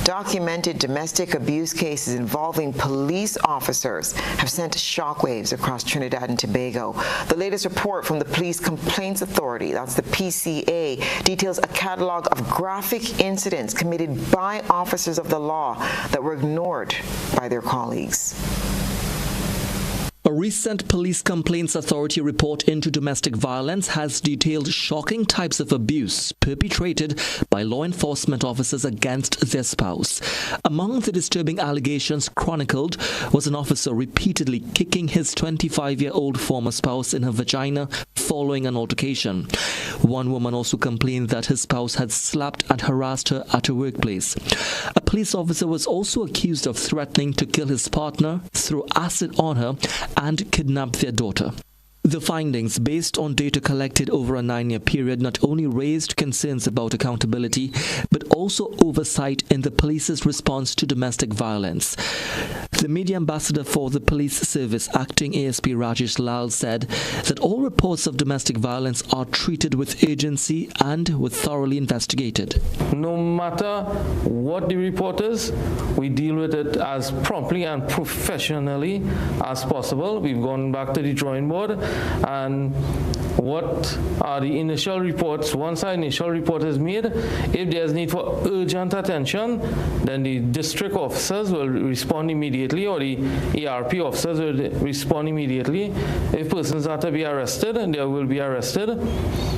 [SPEAKER 1] Documented domestic abuse cases involving police officers have sent shockwaves across Trinidad and Tobago. The latest report from the Police Complaints Authority, that's the PCA, details a catalog of graphic incidents committed by officers of the law that were ignored by their colleagues.
[SPEAKER 5] A recent Police Complaints Authority report into domestic violence has detailed shocking types of abuse perpetrated by law enforcement officers against their spouse. Among the disturbing allegations chronicled was an officer repeatedly kicking his 25-year-old former spouse in her vagina following an altercation. One woman also complained that his spouse had slapped and harassed her at her workplace. A police officer was also accused of threatening to kill his partner, throw acid on her, and kidnap their daughter. The findings, based on data collected over a 9-year period, not only raised concerns about accountability, but also oversight in the police's response to domestic violence. The media ambassador for the police service, acting ASP Rajesh Lal, said that all reports of domestic violence are treated with urgency and were thoroughly investigated.
[SPEAKER 6] No matter what the report is, we deal with it as promptly and professionally as possible. We've gone back to the drawing board. And what are the initial reports? Once our initial report is made, if there's need for urgent attention, then the district officers will respond immediately, or the ARP officers will respond immediately. If persons are to be arrested, they will be arrested.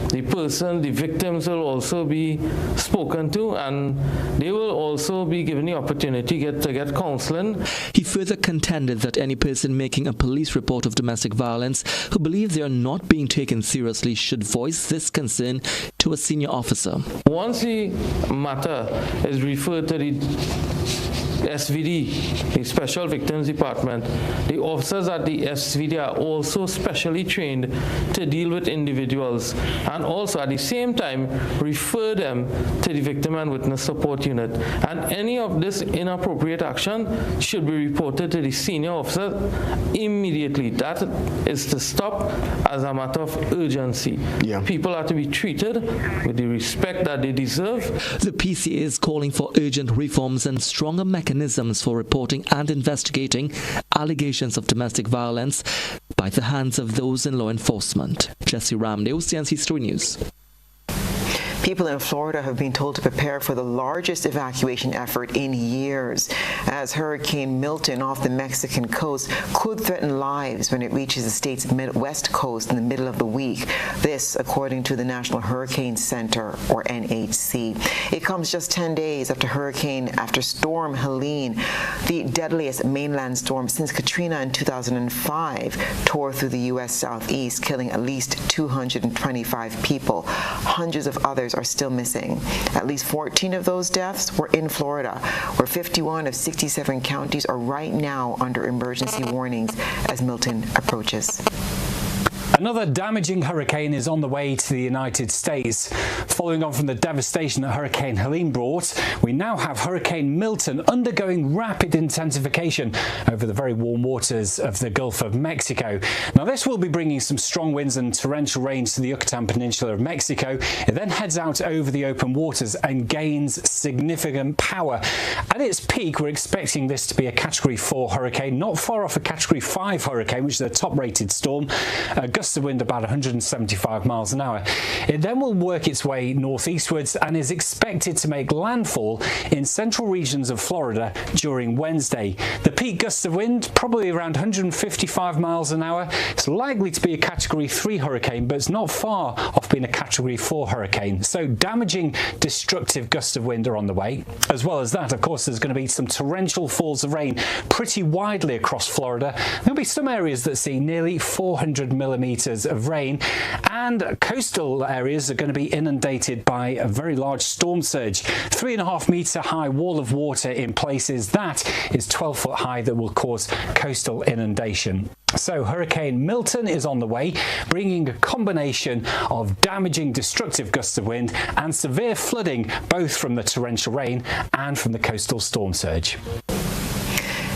[SPEAKER 6] The victims will also be spoken to, and they will also be given the opportunity to get counseling.
[SPEAKER 5] He further contended that any person making a police report of domestic violence who believe they are not being taken seriously should voice this concern to a senior officer.
[SPEAKER 6] Once the matter is referred to the SVD, the Special Victims Department. The officers at the SVD are also specially trained to deal with individuals and also at the same time refer them to the Victim and Witness Support Unit. And any of this inappropriate action should be reported to the senior officer immediately. That is to stop as a matter of urgency. People are to be treated with the respect that they deserve.
[SPEAKER 5] The PCA is calling for urgent reforms and stronger mechanisms for reporting and investigating allegations of domestic violence by the hands of those in law enforcement. Jesse Ramdale, CNC3 News.
[SPEAKER 1] People in Florida have been told to prepare for the largest evacuation effort in years, as Hurricane Milton off the Mexican coast could threaten lives when it reaches the state's west coast in the middle of the week. This, according to the National Hurricane Center, or NHC. It comes just 10 days after Storm Helene, the deadliest mainland storm since Katrina in 2005, tore through the U.S. southeast, killing at least 225 people. Hundreds of others are still missing. At least 14 of those deaths were in Florida, where 51 of 67 counties are right now under emergency warnings as Milton approaches.
[SPEAKER 8] Another damaging hurricane is on the way to the United States. Following on from the devastation that Hurricane Helene brought, we now have Hurricane Milton undergoing rapid intensification over the very warm waters of the Gulf of Mexico. Now, this will be bringing some strong winds and torrential rains to the Yucatan Peninsula of Mexico. It then heads out over the open waters and gains significant power. At its peak, we're expecting this to be a Category 4 hurricane, not far off a Category 5 hurricane, which is a top-rated storm. Gusts of wind about 175 miles an hour. It then will work its way northeastwards and is expected to make landfall in central regions of Florida during Wednesday. The peak gusts of wind, probably around 155 miles an hour. It's likely to be a Category 3 hurricane, but it's not far off being a Category 4 hurricane. So damaging, destructive gusts of wind are on the way. As well as that, of course, there's going to be some torrential falls of rain pretty widely across Florida. There'll be some areas that see nearly 400 millimeters of rain, and coastal areas are going to be inundated by a very large storm surge. 3.5 meter high wall of water in places that is 12 foot high that will cause coastal inundation. So Hurricane Milton is on the way, bringing a combination of damaging, destructive gusts of wind and severe flooding, both from the torrential rain and from the coastal storm surge.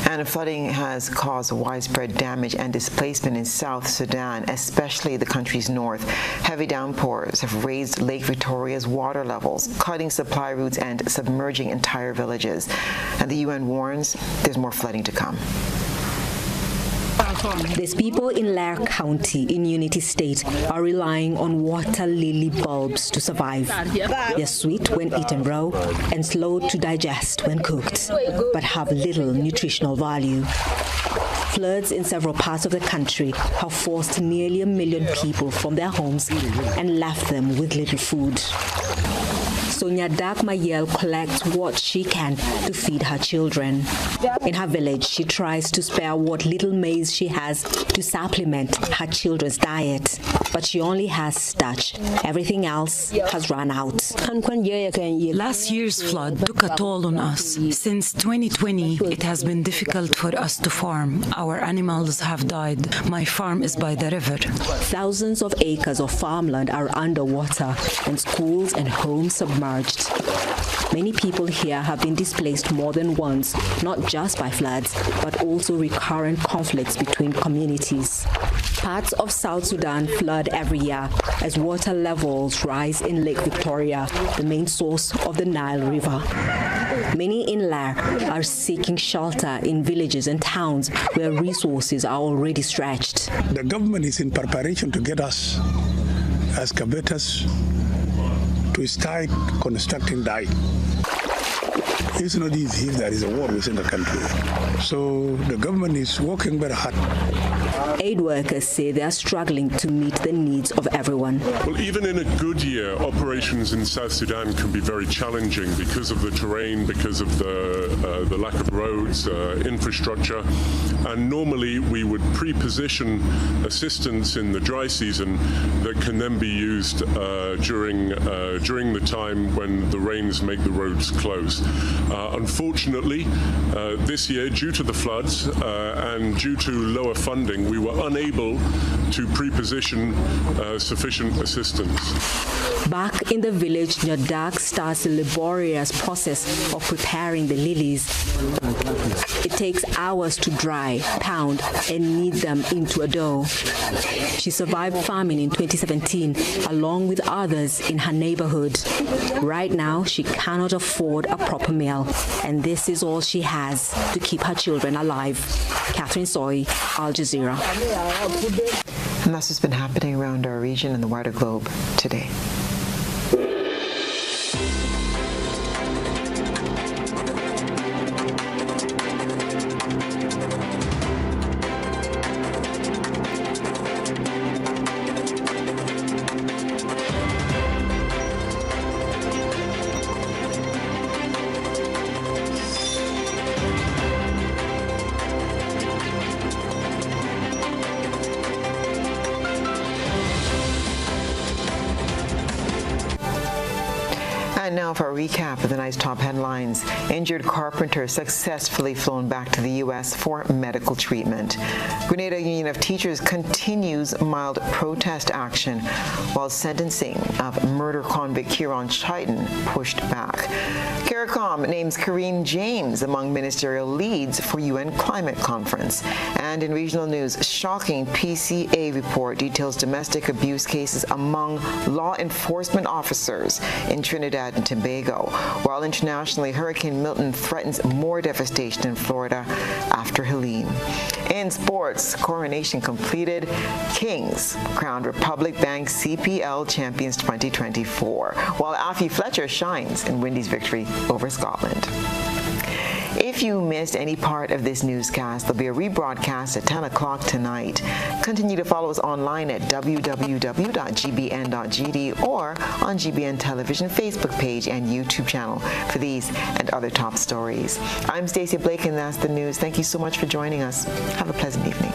[SPEAKER 1] And flooding has caused widespread damage and displacement in South Sudan, especially the country's north. Heavy downpours have raised Lake Victoria's water levels, cutting supply routes and submerging entire villages. And the UN warns there's more flooding to come.
[SPEAKER 9] These people in Lair County in Unity State are relying on water lily bulbs to survive. They're sweet when eaten raw and slow to digest when cooked, but have little nutritional value. Floods in several parts of the country have forced nearly 1 million people from their homes and left them with little food. Sonia Mayel collects what she can to feed her children. In her village, she tries to spare what little maize she has to supplement her children's diet. But she only has starch. Everything else has run out.
[SPEAKER 10] Last year's flood took a toll on us. Since 2020, it has been difficult for us to farm. Our animals have died. My farm is by the river.
[SPEAKER 9] Thousands of acres of farmland are underwater and schools and homes submerged. Many people here have been displaced more than once, not just by floods, but also recurrent conflicts between communities. Parts of South Sudan flood every year as water levels rise in Lake Victoria, the main source of the Nile River. Many in Lair are seeking shelter in villages and towns where resources are already stretched.
[SPEAKER 12] The government is in preparation to get us excavators to start constructing dike. It's not easy if there is a war within the country. So the government is working very hard.
[SPEAKER 9] Aid workers say they are struggling to meet the needs of everyone.
[SPEAKER 24] Well, even in a good year, operations in South Sudan can be very challenging because of the terrain, because of the lack of roads, infrastructure. And normally we would pre-position assistance in the dry season that can then be used during the time when the rains make the roads close. Unfortunately, this year, due to the floods and due to lower funding, we were unable to pre-position sufficient assistance.
[SPEAKER 9] Back in the village, Nyadak starts the laborious process of preparing the lilies. It takes hours to dry, pound, and knead them into a dough. She survived famine in 2017 along with others in her neighborhood. Right now, she cannot afford a proper meal, and this is all she has to keep her children alive. Catherine Soy, Al Jazeera.
[SPEAKER 1] And that's what's been happening around our region and the wider globe today. And now for a recap of the night's top headlines. Injured carpenter successfully flown back to the U.S. for medical treatment. Grenada Union of Teachers continues mild protest action, while sentencing of murder convict Kieran Chiton pushed back. CARICOM names Karine James among ministerial leads for UN Climate Conference. And in regional news, shocking PCA report details domestic abuse cases among law enforcement officers in Trinidad and Tobago, while internationally, Hurricane Milton threatens more devastation in Florida after Helene. In sports, coronation completed. Kings crowned Republic Bank CPL Champions 2024, while Alfie Fletcher shines in Windy's victory over Scotland. If you missed any part of this newscast, there'll be a rebroadcast at 10 o'clock tonight. Continue to follow us online at www.gbn.gd or on GBN Television Facebook page and YouTube channel for these and other top stories. I'm Stacia Blake, and that's the news. Thank you so much for joining us. Have a pleasant evening.